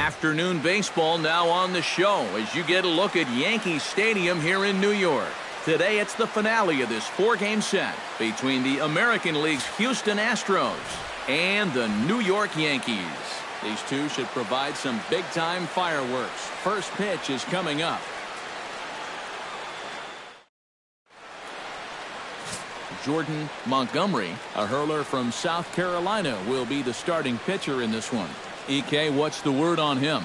Afternoon baseball now on the show as you get a look at Yankee Stadium here in New York. Today it's the finale of this four-game set between the American League's Houston Astros and the New York Yankees. These two should provide some big-time fireworks. First pitch is coming up. Jordan Montgomery, a hurler from South Carolina, will be the starting pitcher in this one. EK, what's the word on him?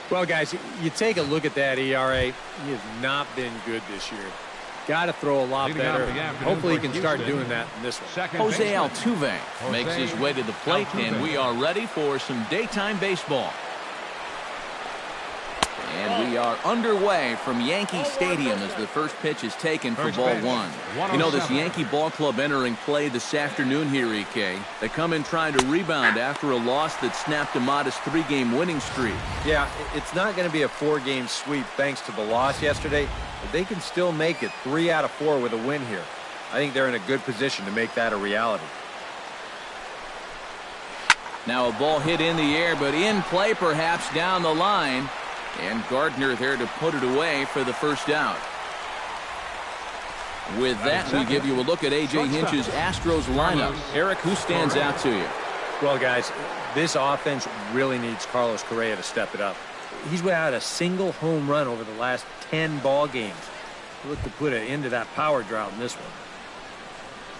Well, guys, you take a look at that ERA. He has not been good this year. Got to throw a lot better. Hopefully he can start doing that in this one. Jose Altuve makes his way to the plate, and we are ready for some daytime baseball. And we are underway from Yankee Stadium as the first pitch is taken for ball one. You know, this Yankee ball club entering play this afternoon here, EK. They come in trying to rebound after a loss that snapped a modest three-game winning streak. Yeah, it's not going to be a four-game sweep thanks to the loss yesterday, but they can still make it 3 out of 4 with a win here. I think they're in a good position to make that a reality. Now a ball hit in the air, but in play perhaps down the line. And Gardner there to put it away for the first out. With that, we give you a look at A.J. Hinch's Astros lineup. Eric, who stands out to you? Well, guys, this offense really needs Carlos Correa to step it up. He's without a single home run over the last 10 ball games. Look to put an end to that power drought in this one.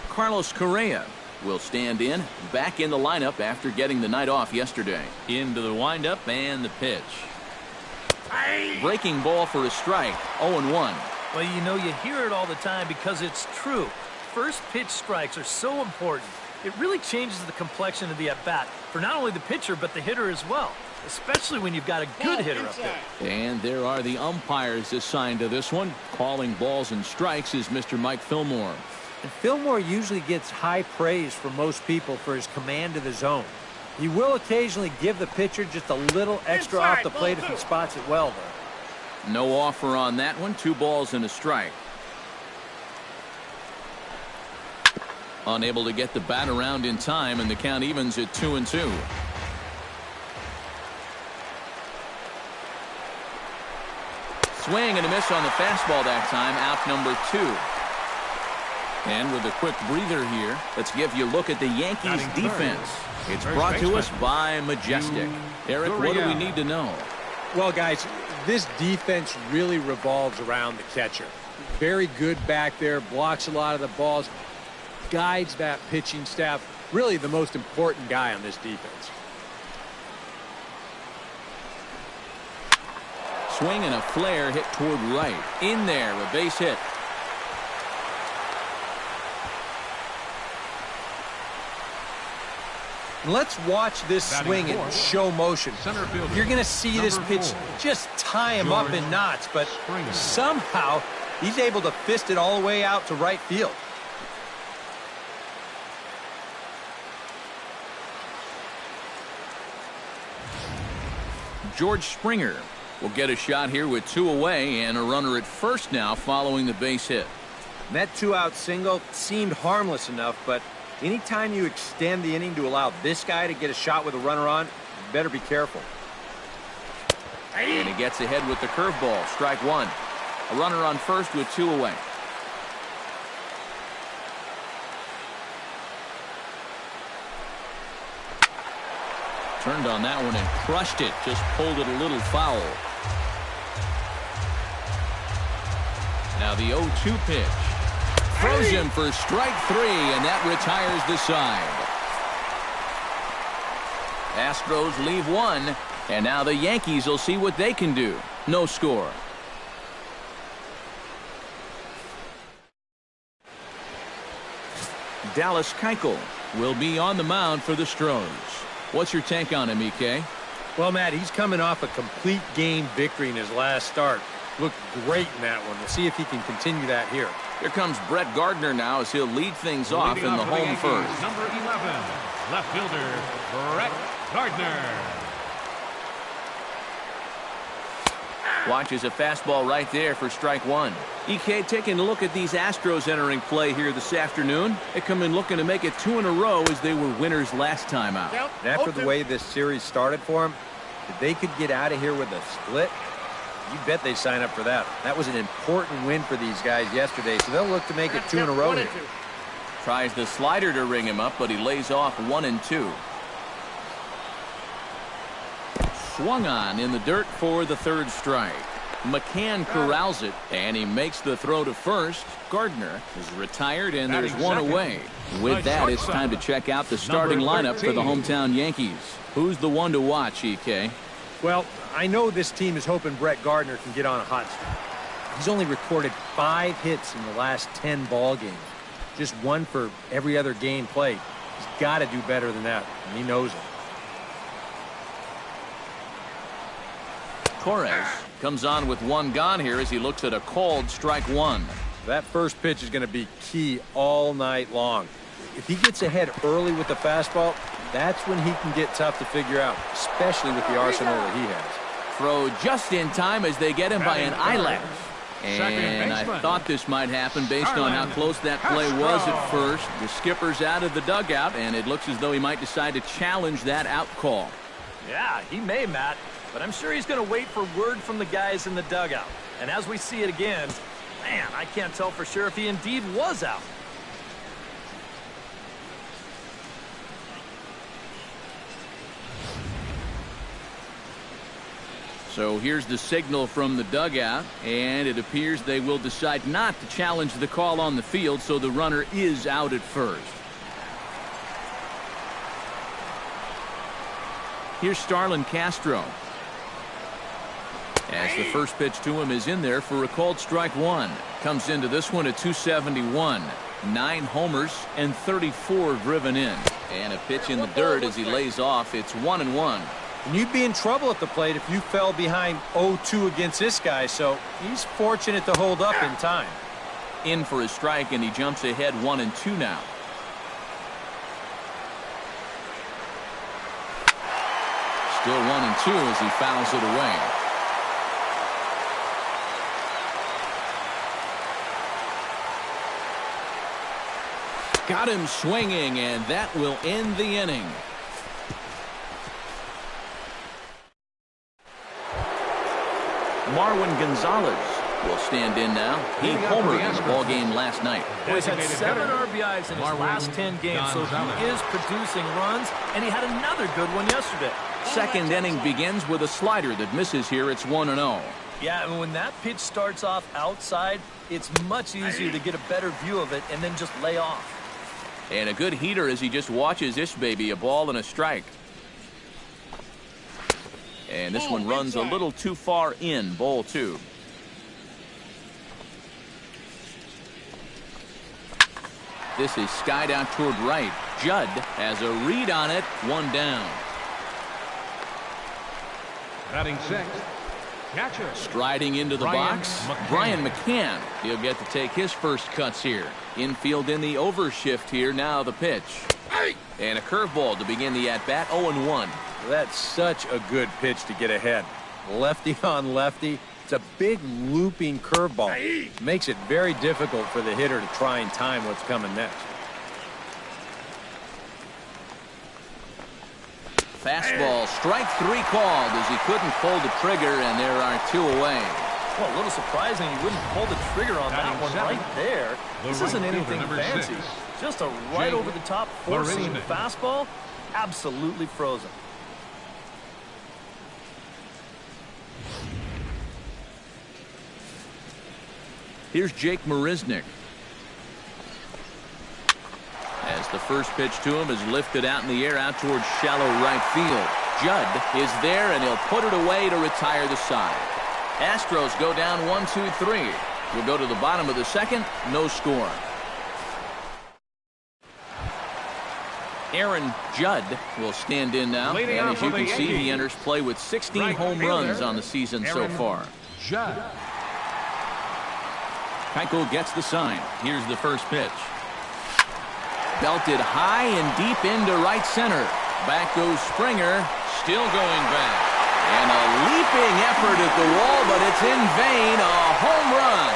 Carlos Correa will stand in, back in the lineup after getting the night off yesterday. Into the windup and the pitch. Breaking ball for a strike. 0-1. Well, you know, you hear it all the time because it's true. First pitch strikes are so important. It really changes the complexion of the at-bat for not only the pitcher but the hitter as well, especially when you've got a good hitter up there. And there are the umpires assigned to this one. Calling balls and strikes is Mr. Mike Fillmore. And Fillmore usually gets high praise from most people for his command of the zone. He will occasionally give the pitcher just a little extra off the plate if he spots it well, though. No offer on that one. 2 balls and a strike. Unable to get the bat around in time, and the count evens at 2-2. Swing and a miss on the fastball that time. Out number 2. And with a quick breather here, let's give you a look at the Yankees defense. It's brought to us by Majestic. Eric, what do we need to know? Well, guys, this defense really revolves around the catcher. Very good back there, blocks a lot of the balls, guides that pitching staff. Really the most important guy on this defense. Swing and a flare hit toward right. In there, a base hit. Let's watch this swing in show motion. You're going to see this pitch just tie him up in knots, but somehow he's able to fist it all the way out to right field. George Springer will get a shot here with 2 away and a runner at first now following the base hit. That 2-out single seemed harmless enough, but anytime you extend the inning to allow this guy to get a shot with a runner on, you better be careful. And he gets ahead with the curveball. Strike 1. A runner on first with 2 away. Turned on that one and crushed it. Just pulled it a little foul. Now the 0-2 pitch. Throws him for strike 3, and that retires the side. Astros leave 1, and now the Yankees will see what they can do. No score. Dallas Keuchel will be on the mound for the Stros. What's your take on him, EK? Well, Matt, he's coming off a complete game victory in his last start. Looked great in that one. We'll see if he can continue that here. Here comes Brett Gardner now as he'll lead things off in the home first. Number 11, left fielder, Brett Gardner. Watches a fastball right there for strike 1. EK, taking a look at these Astros entering play here this afternoon. They come in looking to make it 2 in a row as they were winners last time out. And after the way this series started for him, If they could get out of here with a split, you bet they sign up for that. That was an important win for these guys yesterday, so they'll look to make it 2 in a row here. Tries the slider to ring him up, but he lays off 1 and 2. Swung on in the dirt for the 3rd strike. McCann corrals it, and he makes the throw to first. Gardner is retired, and there's 1 away. With that, it's time to check out the starting lineup for the hometown Yankees. Who's the one to watch, EK? Well, I know this team is hoping Brett Gardner can get on a hot streak. He's only recorded 5 hits in the last 10 ball games. Just 1 for every other game played. He's got to do better than that, and he knows it. Torres comes on with 1 gone here as he looks at a called strike 1. That first pitch is going to be key all night long. If he gets ahead early with the fastball, that's when he can get tough to figure out, especially with the arsenal that he has. Throw just in time as they get him by an eyelash. And I thought this might happen based on how close that play was at first. The skipper's out of the dugout, and it looks as though he might decide to challenge that out call. Yeah, he may, Matt, but I'm sure he's going to wait for word from the guys in the dugout. And as we see it again, man, I can't tell for sure if he indeed was out. So here's the signal from the dugout, and it appears they will decide not to challenge the call on the field, so the runner is out at first. Here's Starlin Castro. As the first pitch to him is in there for a called strike 1. Comes into this one at 271. 9 homers and 34 driven in. And a pitch in the dirt as he lays off. It's 1-1. And you'd be in trouble at the plate if you fell behind 0-2 against this guy, so he's fortunate to hold up in time. In for a strike, and he jumps ahead 1-2 now. Still 1-2 as he fouls it away. Got him swinging, and that will end the inning. Marwin Gonzalez will stand in now. He homered in the ball game last night. He's had 7 RBIs in his last 10 games, so he is producing runs, and he had another good one yesterday. Second inning begins with a slider that misses here. It's 1-0. Yeah, and when that pitch starts off outside, it's much easier to get a better view of it and then just lay off. And a good heater as he just watches this baby, a ball and a strike. And this one runs a little too far in, ball 2. This is skied out toward right. Judd has a read on it, 1 down. Batting 6th, catcher. Striding into the box, Brian McCann. He'll get to take his first cuts here. Infield in the overshift here. Now the pitch. And a curveball to begin the at-bat, 0-1. That's such a good pitch to get ahead. Lefty on lefty. It's a big looping curveball. Makes it very difficult for the hitter to try and time what's coming next. Fastball, strike 3 called as he couldn't pull the trigger, and there are 2 away. Well, a little surprising he wouldn't pull the trigger on that one right there. This isn't anything fancy. Just a right over the top 4-seam fastball. Absolutely frozen. Here's Jake Marisnick. As the first pitch to him is lifted out in the air out towards shallow right field. Judd is there, and he'll put it away to retire the side. Astros go down 1-2-3. We'll go to the bottom of the second. No score. Aaron Judd will stand in now. And as you can see, he enters play with 16 home runs on the season so far. Judd. Keuchel gets the sign. Here's the first pitch. Belted high and deep into right center. Back goes Springer, still going back. And a leaping effort at the wall, but it's in vain. A home run.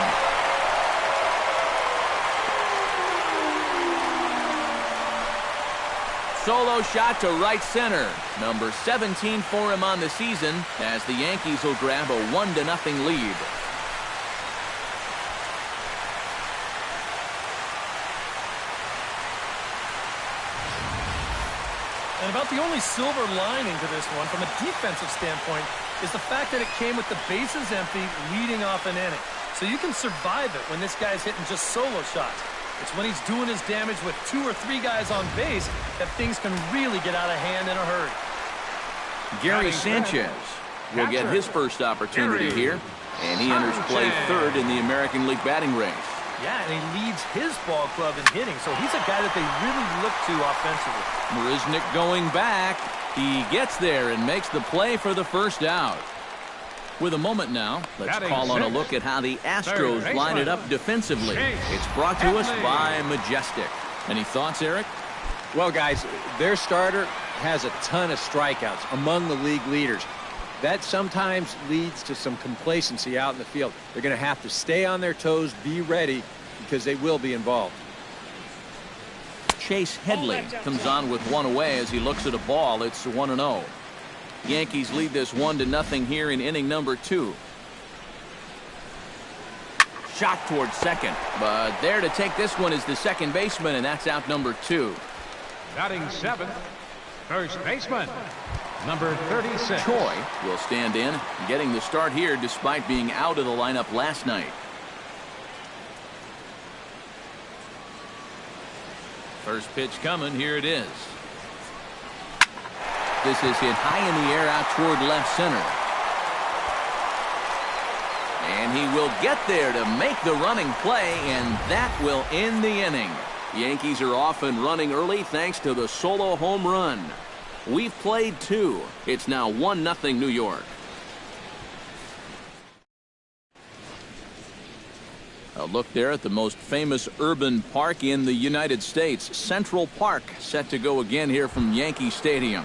solo shot to right center. Number 17 for him on the season as the Yankees will grab a 1-0 lead. And about the only silver lining to this one from a defensive standpoint is the fact that it came with the bases empty leading off an inning. So you can survive it when this guy's hitting just solo shots. It's when he's doing his damage with 2 or 3 guys on base that things can really get out of hand in a hurry. Gary Sanchez will get his first opportunity here, and he enters play third in the American League batting race. Yeah, and he leads his ball club in hitting, so he's a guy that they really look to offensively. Marisnick going back. He gets there and makes the play for the first out. With a moment now, let's call on a look at how the Astros line it up defensively. It's brought to us by Majestic. Any thoughts, Eric? Well, guys, their starter has a ton of strikeouts, among the league leaders. That sometimes leads to some complacency out in the field. They're going to have to stay on their toes, be ready, because they will be involved. Chase Headley comes on with one away as he looks at a ball. It's 1-0. Yankees lead this 1-0 here in inning number 2. Shot towards second, but there to take this one is the second baseman, and that's out number 2. Batting 7th, first baseman, number 36. Choi will stand in, getting the start here despite being out of the lineup last night. First pitch coming. Here it is. This is hit high in the air out toward left center. And he will get there to make the running play, and that will end the inning. Yankees are off and running early thanks to the solo home run. We've played 2. It's now 1-0 New York. A look there at the most famous urban park in the United States, Central Park, set to go again here from Yankee Stadium.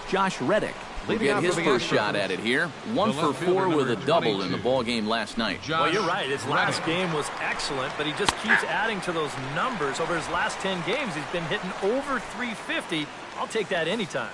Josh Reddick will get his first shot at it here. 1 for 4 with a double in the ball game last night. Well, you're right. His last game was excellent, but he just keeps adding to those numbers. Over his last 10 games, he's been hitting over 350. I'll take that anytime.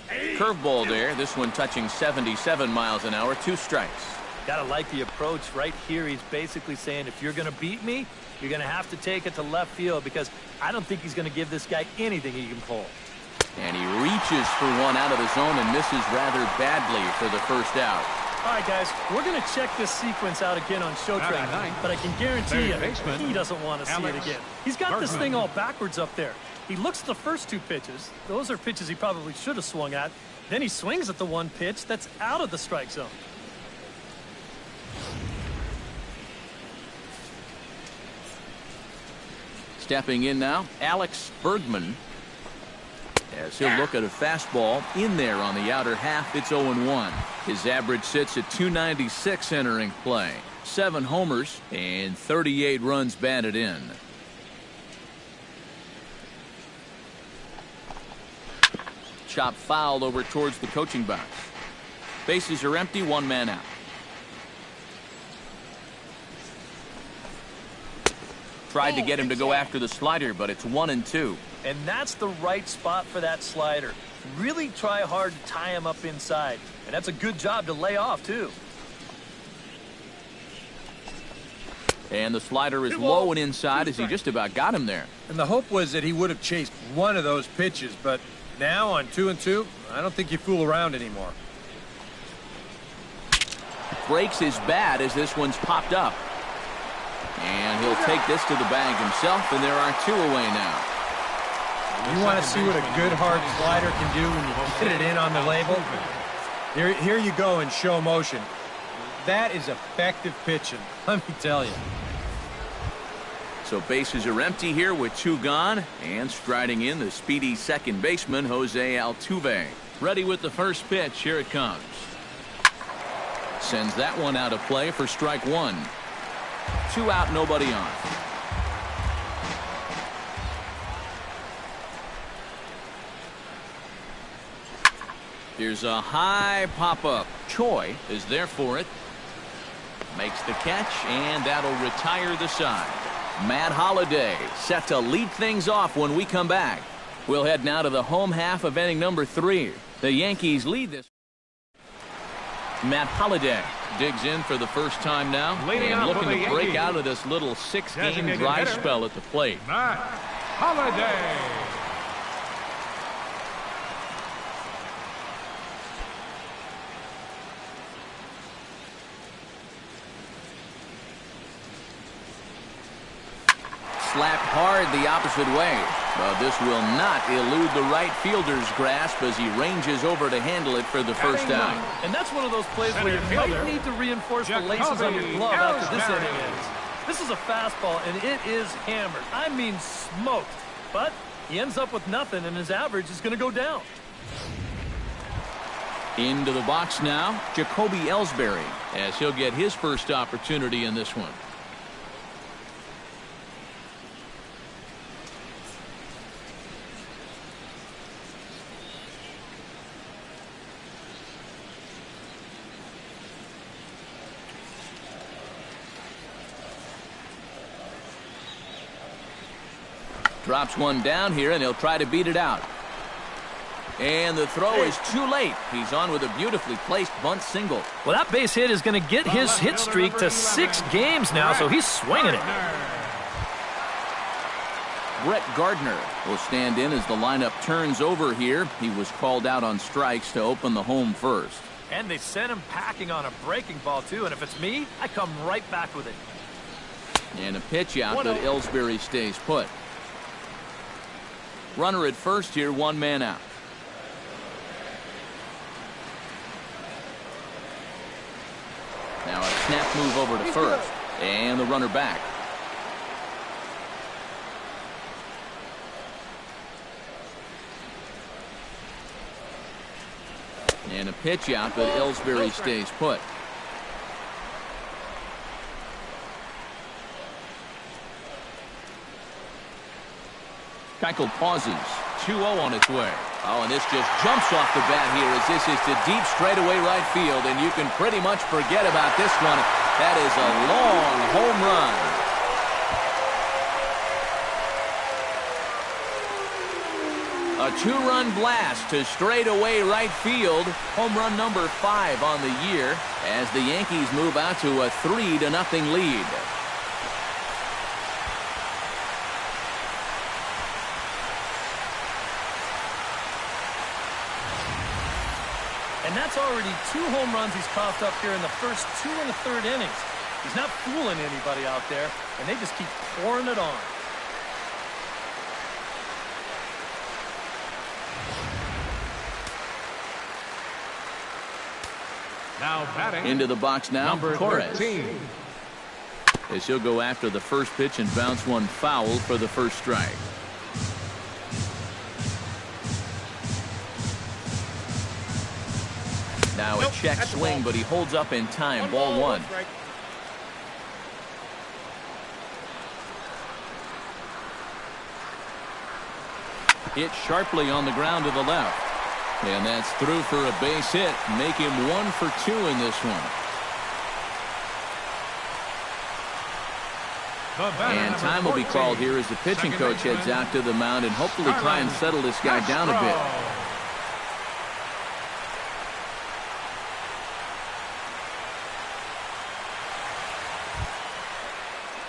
Curveball there. This one touching 77 miles an hour. 2 strikes. Gotta like the approach right here. He's basically saying, if you're gonna beat me, you're gonna have to take it to left field, because I don't think he's gonna give this guy anything he can pull. And he reaches for one out of the zone and misses rather badly for the first out. All right, guys, we're going to check this sequence out again on Show Track, but I can guarantee you he doesn't want to see it again. He's got this thing all backwards up there. He looks at the first 2 pitches. Those are pitches he probably should have swung at. Then he swings at the one pitch that's out of the strike zone. Stepping in now, Alex Bergman, as he'll look at a fastball in there on the outer half. It's 0-1. His average sits at 296 entering play. 7 homers and 38 runs batted in. Chop fouled over towards the coaching box. Bases are empty, 1 man out. Tried to get him to go after the slider, but it's 1-2. And that's the right spot for that slider. Really try hard to tie him up inside. And that's a good job to lay off, too. And the slider is low and inside as he just about got him there. And the hope was that he would have chased one of those pitches, but now on 2-2, I don't think you fool around anymore. Breaks his bat as this one's popped up. And he'll take this to the bag himself, and there are 2 away now. You want to see what a good hard slider can do when you hit it in on the label? Here you go in show motion. That is effective pitching, let me tell you. So bases are empty here with 2 gone, and striding in the speedy second baseman, Jose Altuve. Ready with the first pitch. Here it comes. Sends that one out of play for strike 1. 2 out, nobody on. Here's a high pop-up. Choi is there for it. makes the catch, and that'll retire the side. Matt Holliday set to lead things off when we come back. We'll head now to the home half of inning number 3. The Yankees lead this. Matt Holliday digs in for the first time now and looking to break out of this little 6-game dry spell at the plate. Matt Holliday. Slapped hard the opposite way, but this will not elude the right fielder's grasp as he ranges over to handle it for the first out. And that's one of those plays where you might need to reinforce the laces on your glove after this inning ends. This is a fastball, and it is hammered. I mean smoked. But he ends up with nothing, and his average is going to go down. Into the box now, Jacoby Ellsbury, as he'll get his first opportunity in this one. Drops one down here, and he'll try to beat it out. And the throw is too late. He's on with a beautifully placed bunt single. Well, that base hit is going to get his hit streak to 6 games now, so he's swinging it. Brett Gardner will stand in as the lineup turns over here. He was called out on strikes to open the home first. And they sent him packing on a breaking ball, too. And if it's me, I come right back with it. And a pitch out, but Ellsbury stays put. Runner at first here, 1 man out. Now a snap move over to first. And the runner back. And a pitch out, but Ellsbury stays put. Keuchel pauses. 2-0 on its way. Oh, and this just jumps off the bat here as this is to deep straightaway right field, and you can pretty much forget about this one. That is a long home run. A 2-run blast to straightaway right field. Home run number 5 on the year as the Yankees move out to a 3-0 lead. And that's already 2 home runs he's coughed up here in the first 2 1/3 innings. He's not fooling anybody out there, and they just keep pouring it on. Now batting. Into the box now, Number Torres. 13. As he'll go after the first pitch and bounce one foul for the first strike. Now a check swing, but he holds up in time. Ball 1. Hit sharply on the ground to the left. And that's through for a base hit. Make him 1 for 2 in this one. And time will be called here as the pitching coach heads out to the mound and hopefully try and settle this guy down a bit.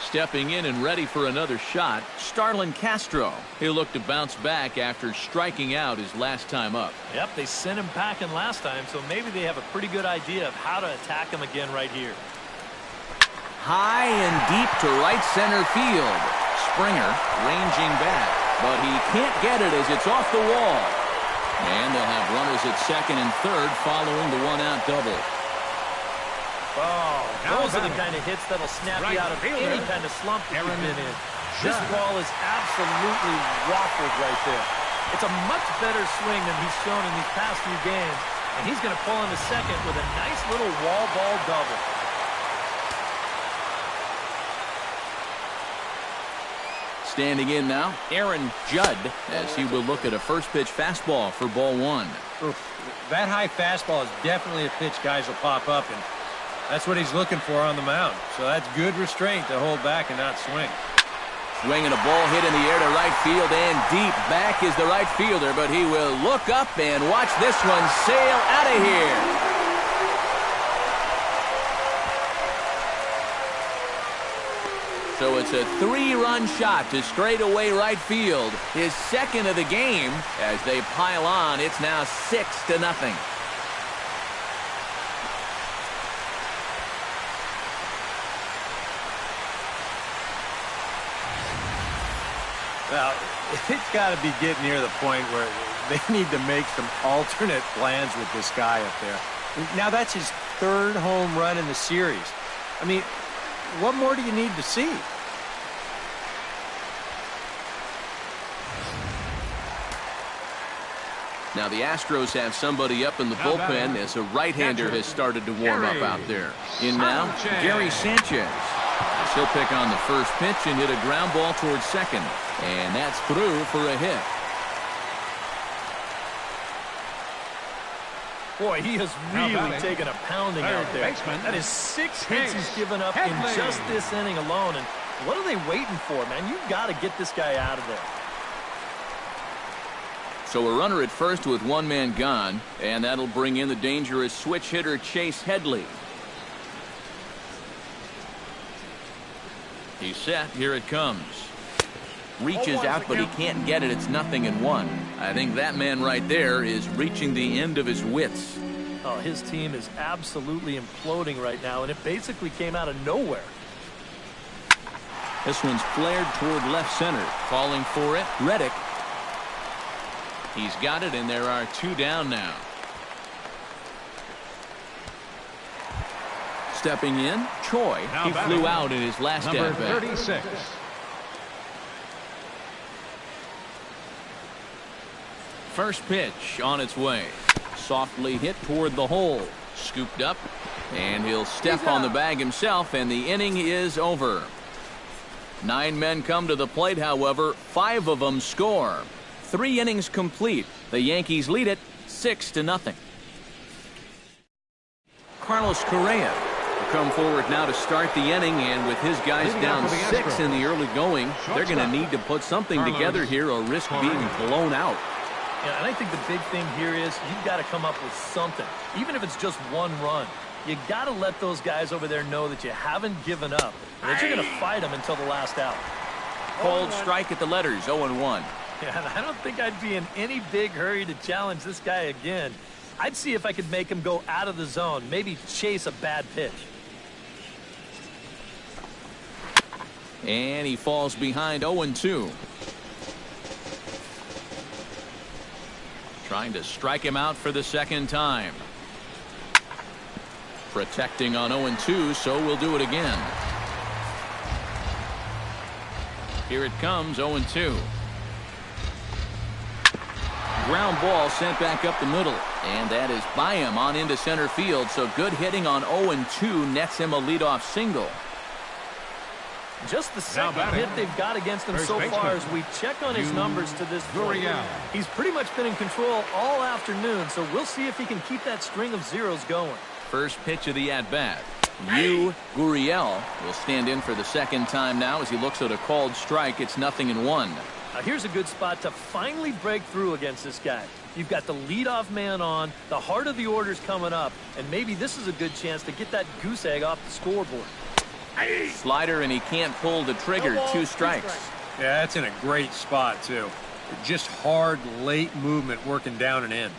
Stepping in and ready for another shot, Starlin Castro. He'll look to bounce back after striking out his last time up. Yep, they sent him packing last time, so maybe they have a pretty good idea of how to attack him again right here. High and deep to right center field. Springer ranging back, but he can't get it as it's off the wall. And they'll have runners at second and third following the 1-out double. Oh, those are the kind of hits that'll snap you out of any kind of slump that you've been in. This ball is absolutely waffled right there. It's a much better swing than he's shown in these past few games, and he's going to pull into second with a nice little wall ball double. Standing in now, Aaron Judd, as he will look at a first pitch fastball for ball 1. That high fastball is definitely a pitch guys will pop up, and That's what he's looking for on the mound. So that's good restraint to hold back and not swing. Swinging a ball hit in the air to right field and deep. Back is the right fielder, but he will look up and watch this one sail out of here. So it's a 3-run shot to straightaway right field. His second of the game. As they pile on, it's now 6-0. Well, it's got to be getting near the point where they need to make some alternate plans with this guy up there. Now that's his 3rd home run in the series. I mean, what more do you need to see? Now the Astros have somebody up in the bullpen as a right-hander has started to warm up out there. In now, Gary Sanchez. He'll pick on the first pitch and hit a ground ball towards second. And that's through for a hit. Boy, he has really taken a pounding out there. That is 6 hits he's given up in just this inning alone. And what are they waiting for, man? You've got to get this guy out of there. So a runner at first with 1 man gone, and that'll bring in the dangerous switch hitter Chase Headley. He's set. Here it comes. Reaches out, but he can't get it. It's 0-1. I think that man right there is reaching the end of his wits. Oh, his team is absolutely imploding right now, and it basically came out of nowhere. This one's flared toward left center. Falling for it, Reddick. He's got it, and there are 2 down now. Stepping in, Choi. He flew out in his last at bat. 36. First pitch on its way. Softly hit toward the hole. Scooped up, and he'll step on the bag himself, and the inning is over. 9 men come to the plate, however. 5 of them score. 3 innings complete. The Yankees lead it 6-0. Carlos Correa will come forward now to start the inning, and with his guys down 6 in the early going, they're going to need to put something together here or risk being blown out. Yeah, and I think the big thing here is you've got to come up with something, even if it's just 1 run. You got to let those guys over there know that you haven't given up and that you're going to fight them until the last out. Cold strike at the letters, 0-1. Yeah, and I don't think I'd be in any big hurry to challenge this guy again. I'd see if I could make him go out of the zone, maybe chase a bad pitch. And he falls behind 0-2. Trying to strike him out for the 2nd time. Protecting on 0-2, so we'll do it again. Here it comes, 0-2. Ground ball sent back up the middle, and that is by him on into center field. So good hitting on 0-2 nets him a leadoff single. Just the second hit they've got against him so far. As we check on his numbers to this point, he's pretty much been in control all afternoon, so we'll see if he can keep that string of zeros going. First pitch of the at-bat. Gurriel will stand in for the 2nd time now as he looks at a called strike. It's 0-1. Now here's a good spot to finally break through against this guy. You've got the leadoff man on, the heart of the order's coming up, and maybe this is a good chance to get that goose egg off the scoreboard. Slider, and he can't pull the trigger. 2 strikes. Yeah, that's in a great spot, too. Just hard, late movement working down and in.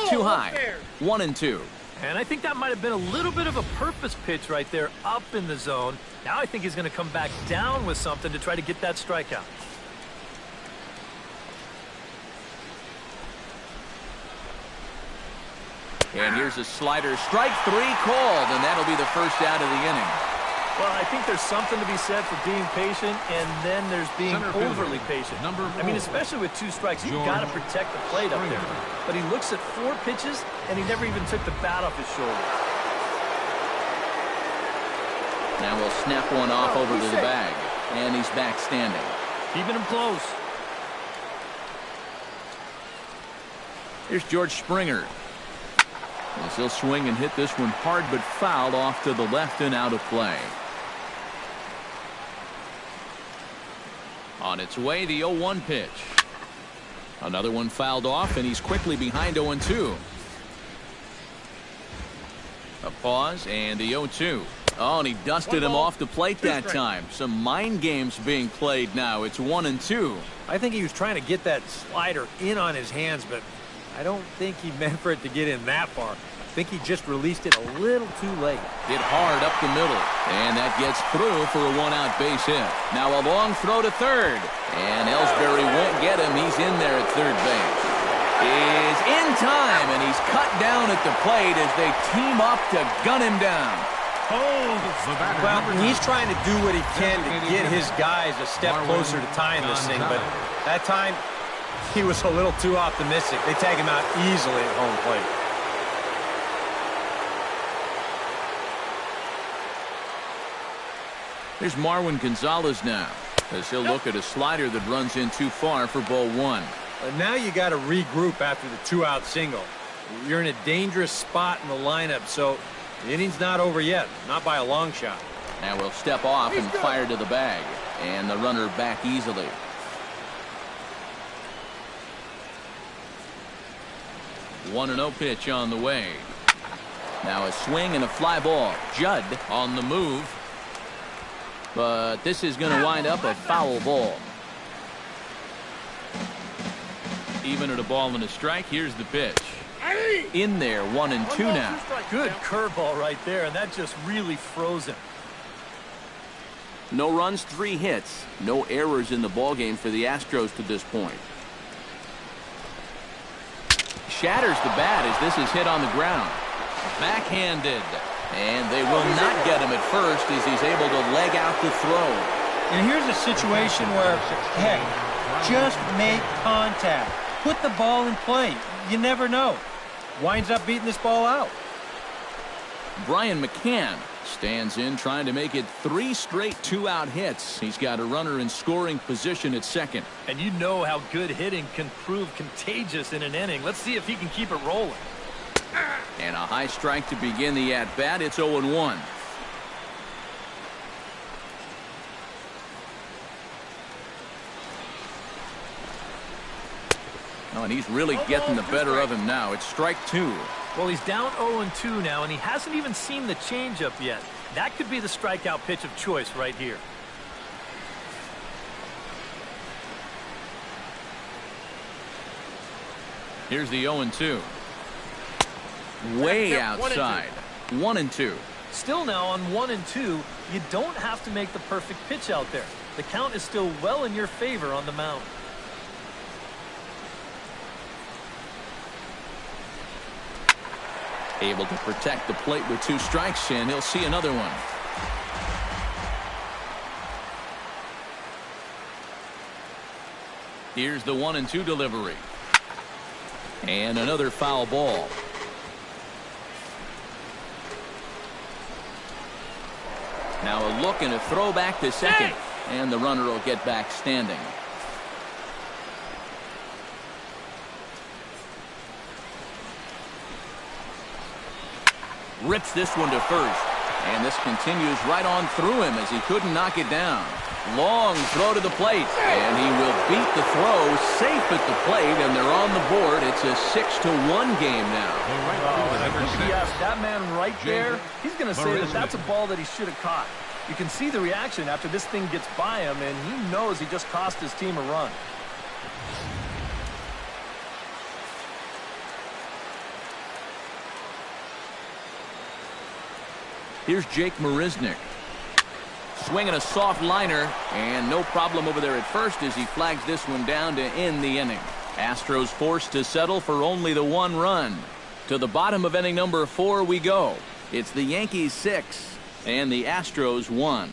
Too high. 1-2. And I think that might have been a little bit of a purpose pitch right there up in the zone. Now I think he's going to come back down with something to try to get that strikeout. And here's a slider. Strike 3 called, and that'll be the first out of the inning. Well, I think there's something to be said for being patient, and then there's being overly patient. I mean, especially with 2 strikes, you've got to protect the plate up there. But he looks at 4 pitches, and he never even took the bat off his shoulder. Now we'll snap one off over to the bag, and he's back standing. Keeping him close. Here's George Springer. As he'll swing and hit this one hard but fouled off to the left and out of play. On its way, the 0-1 pitch. Another one fouled off, and he's quickly behind 0-2. A pause, and the 0-2. Oh, and he dusted him off the plate that time. Some mind games being played now. It's 1-2. I think he was trying to get that slider in on his hands, but I don't think he meant for it to get in that far. I think he just released it a little too late. Hit hard up the middle, and that gets through for a 1-out base hit. Now a long throw to third, and Ellsbury won't get him. He's in there at third base. Is in time, and he's cut down at the plate as they team up to gun him down. Well, he's trying to do what he can to get his guys a step closer to tying this thing, but that time he was a little too optimistic. They tag him out easily at home plate. Here's Marwin Gonzalez now, as he'll look at a slider that runs in too far for ball one. Now you got to regroup after the 2-out single. You're in a dangerous spot in the lineup, so the inning's not over yet, not by a long shot. Now we'll step off and fire to the bag, and the runner back easily. One 1-0 pitch on the way. Now a swing and a fly ball. Judd on the move. But this is going to wind up a foul ball. Even at a ball and a strike, here's the pitch. In there, 1-2 now. Good curveball right there, and that just really froze him. No runs, 3 hits. No errors in the ballgame for the Astros to this point. Shatters the bat as this is hit on the ground. Backhanded. And they will not get him at first as he's able to leg out the throw. And here's a situation where, heck, just make contact. Put the ball in play. You never know. Winds up beating this ball out. Brian McCann stands in trying to make it 3 straight 2-out hits. He's got a runner in scoring position at second. And you know how good hitting can prove contagious in an inning. Let's see if he can keep it rolling. And a high strike to begin the at-bat. It's 0-1. Oh, and he's really getting the better of him now. It's strike 2. Well, he's down 0-2 now, and he hasn't even seen the changeup yet. That could be the strikeout pitch of choice right here. Here's the 0-2. Way outside. 1-2. Still now on 1-2, you don't have to make the perfect pitch out there. The count is still well in your favor on the mound. Able to protect the plate with 2 strikes, and he'll see another one. Here's the 1-2 delivery. And another foul ball. Now a look and a throw back to second. And the runner will get back standing. Rips this one to first. And this continues right on through him as he couldn't knock it down. Long throw to the plate. And he will beat the throw safe at the plate. And they're on the board. It's a 6-1 game now. Yes, that man right there, he's going to say that that's a ball that he should have caught. You can see the reaction after this thing gets by him, and he knows he just cost his team a run. Here's Jake Marisnick. Swinging a soft liner, and no problem over there at first as he flags this one down to end the inning. Astros forced to settle for only the 1 run. To the bottom of inning number 4 we go. It's the Yankees 6 and the Astros 1.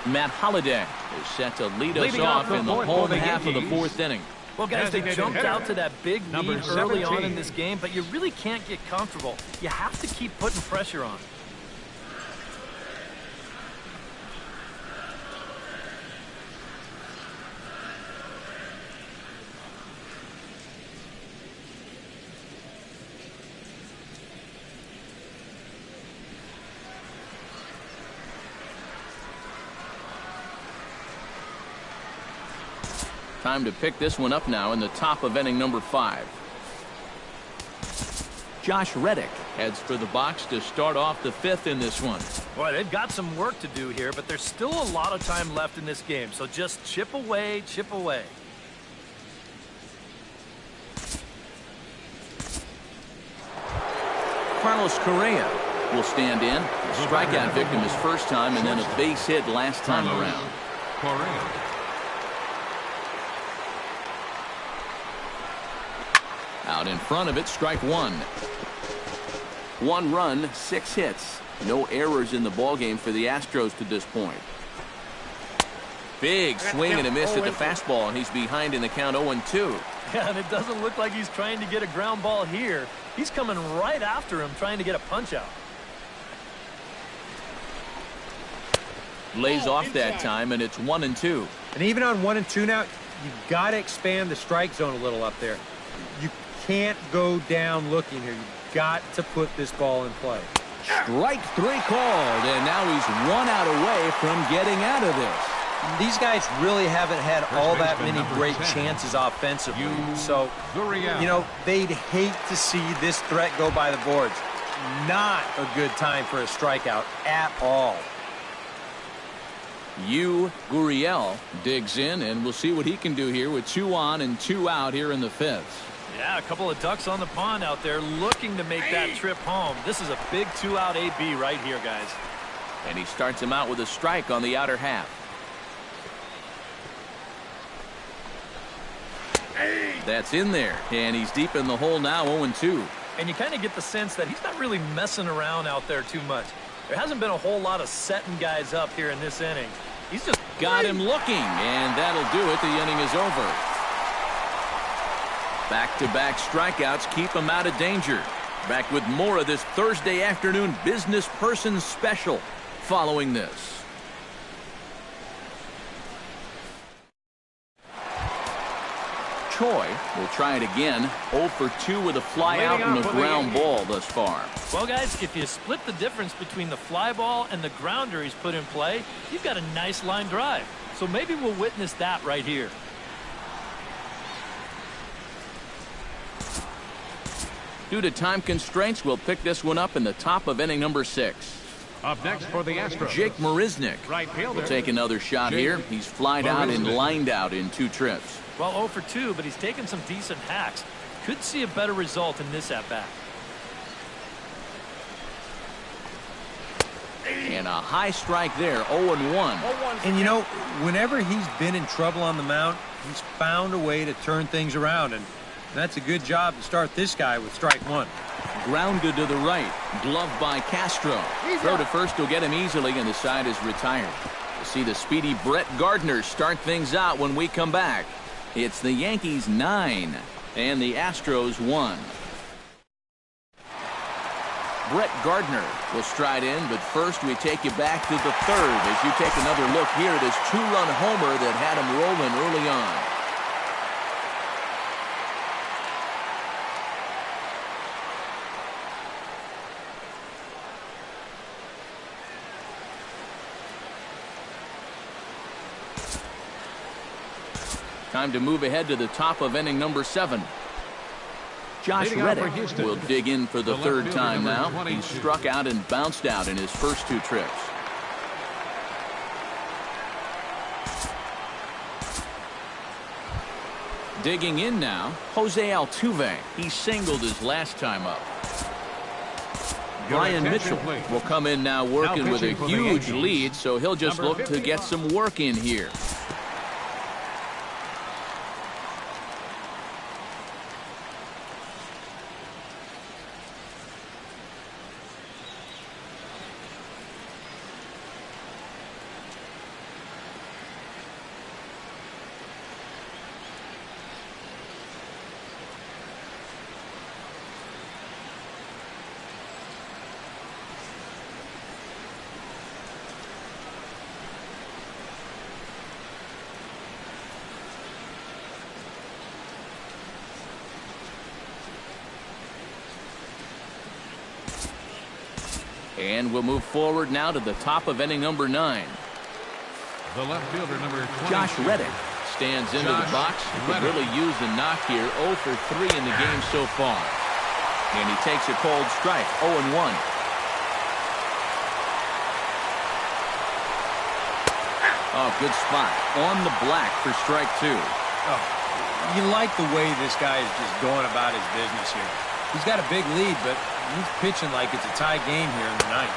Matt Holliday is set to lead us off in the home half of the 4th inning. Well, guys, they jumped out to that big lead early on in this game, but you really can't get comfortable. You have to keep putting pressure on. Time to pick this one up now in the top of inning number 5. Josh Reddick heads for the box to start off the 5th in this one. Boy, they've got some work to do here, but there's still a lot of time left in this game, so just chip away, chip away. Carlos Correa will stand in. A strikeout victim his first time and then a base hit last time around. Correa. Out in front of it, strike 1. 1 run, 6 hits. No errors in the ballgame for the Astros to this point. Big swing and a miss at the fastball, and he's behind in the count 0-2. Yeah, and it doesn't look like he's trying to get a ground ball here. He's coming right after him, trying to get a punch out. Lays off that time, and it's 1-2. And even on 1-2 now, you've got to expand the strike zone a little up there. You can't go down looking here. You've got to put this ball in play. Strike 3 called, and now he's 1 out away from getting out of this. These guys really haven't had all that many great chances offensively. So, you know, they'd hate to see this threat go by the boards. Not a good time for a strikeout at all. Gurriel digs in, and we'll see what he can do here with 2 on and 2 out here in the 5th. Yeah, a couple of ducks on the pond out there looking to make that trip home. This is a big 2-out AB right here, guys. And he starts him out with a strike on the outer half. That's in there, and he's deep in the hole now, 0-2. And you kind of get the sense that he's not really messing around out there too much. There hasn't been a whole lot of setting guys up here in this inning. He's just got him looking, and that'll do it. The inning is over. Back-to-back strikeouts keep him out of danger. Back with more of this Thursday afternoon business person special following this. Choi will try it again. 0 for 2 with a fly out and a ground ball thus far. Well, guys, if you split the difference between the fly ball and the grounder he's put in play, you've got a nice line drive. So maybe we'll witness that right here. Due to time constraints, we'll pick this one up in the top of inning number 6. Up next for the Astros, Jake Marisnick right fielder. will take another shot here. He's flied out and lined out in 2 trips. Well, 0 for 2, but he's taken some decent hacks. Could see a better result in this at-bat. And a high strike there, 0-1. And, you know, whenever he's been in trouble on the mound, he's found a way to turn things around. And that's a good job to start this guy with strike 1. Grounded to the right. Gloved by Castro. Throw to first will get him easily, and the side is retired. We'll see the speedy Brett Gardner start things out when we come back. It's the Yankees 9 and the Astros 1. Brett Gardner will stride in, but first we take you back to the 3rd as you take another look here at his 2-run homer that had him rolling early on. Time to move ahead to the top of inning number 7. Josh Reddick will dig in for the 3rd time now. He struck out and bounced out in his first 2 trips. Digging in now, Jose Altuve. He singled his last time up. Brian Mitchell will come in now working with a huge lead, so he'll just look to get some work in here. And we'll move forward now to the top of inning number 9. The left fielder, number 22. Josh Reddick stands into the box. He could really use the knock here. 0 for 3 in the game so far. And he takes a cold strike. 0-1. Oh, good spot. On the black for strike 2. Oh, you like the way this guy is just going about his business here. He's got a big lead, but he's pitching like it's a tie game here in the ninth.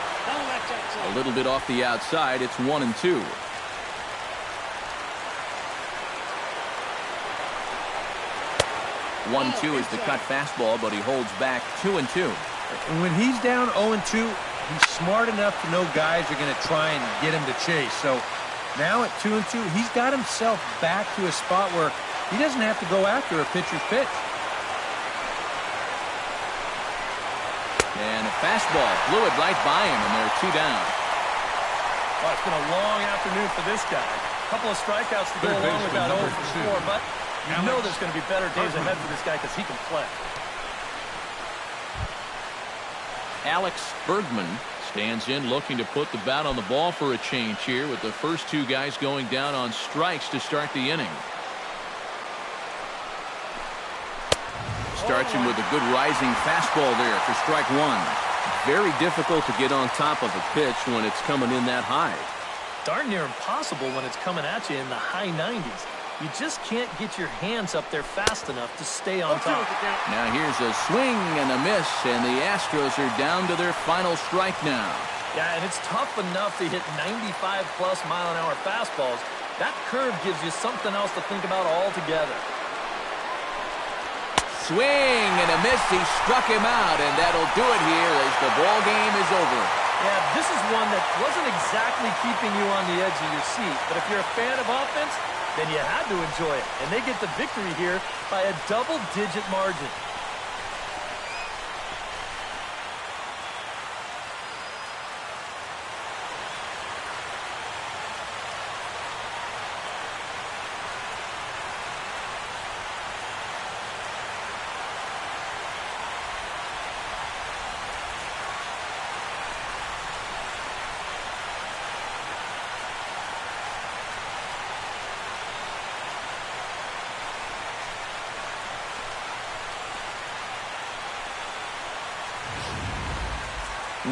A little bit off the outside. It's 1-2. One-two is the cut fastball, but he holds back 2-2. And when he's down 0-2, he's smart enough to know guys are going to try and get him to chase. So now at 2-2, he's got himself back to a spot where he doesn't have to go after a pitcher's pitch. And a fastball blew it right by him, and they're 2 down. Oh, it's been a long afternoon for this guy. A couple of strikeouts to go along with that 0 for 4, but you know there's going to be better days ahead for this guy because he can play. Alex Bergman stands in looking to put the bat on the ball for a change here with the first 2 guys going down on strikes to start the inning. Starts him with a good rising fastball there for strike 1. Very difficult to get on top of a pitch when it's coming in that high. Darn near impossible when it's coming at you in the high 90s. You just can't get your hands up there fast enough to stay on top. Now here's a swing and a miss, and the Astros are down to their final strike now. Yeah, and it's tough enough to hit 95-plus mile-an-hour fastballs. That curve gives you something else to think about altogether. Swing and a miss. He struck him out, and that'll do it here as the ball game is over. Yeah, this is one that wasn't exactly keeping you on the edge of your seat, but if you're a fan of offense, then you had to enjoy it. And they get the victory here by a double-digit margin.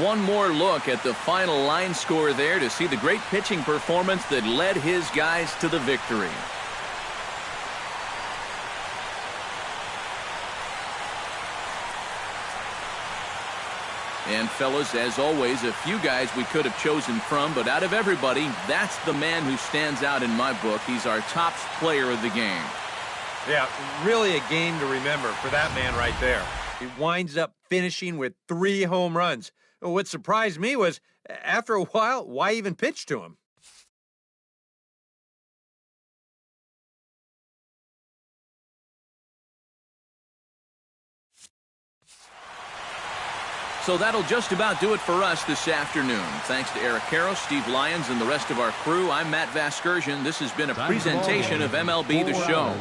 One more look at the final line score there to see the great pitching performance that led his guys to the victory. And fellas, as always, a few guys we could have chosen from, but out of everybody, that's the man who stands out in my book. He's our top player of the game. Yeah, really a game to remember for that man right there. He winds up finishing with 3 home runs. What surprised me was, after a while, why even pitch to him? So that'll just about do it for us this afternoon. Thanks to Eric Karros, Steve Lyons, and the rest of our crew. I'm Matt Vasgersian. This has been a presentation of MLB The Show.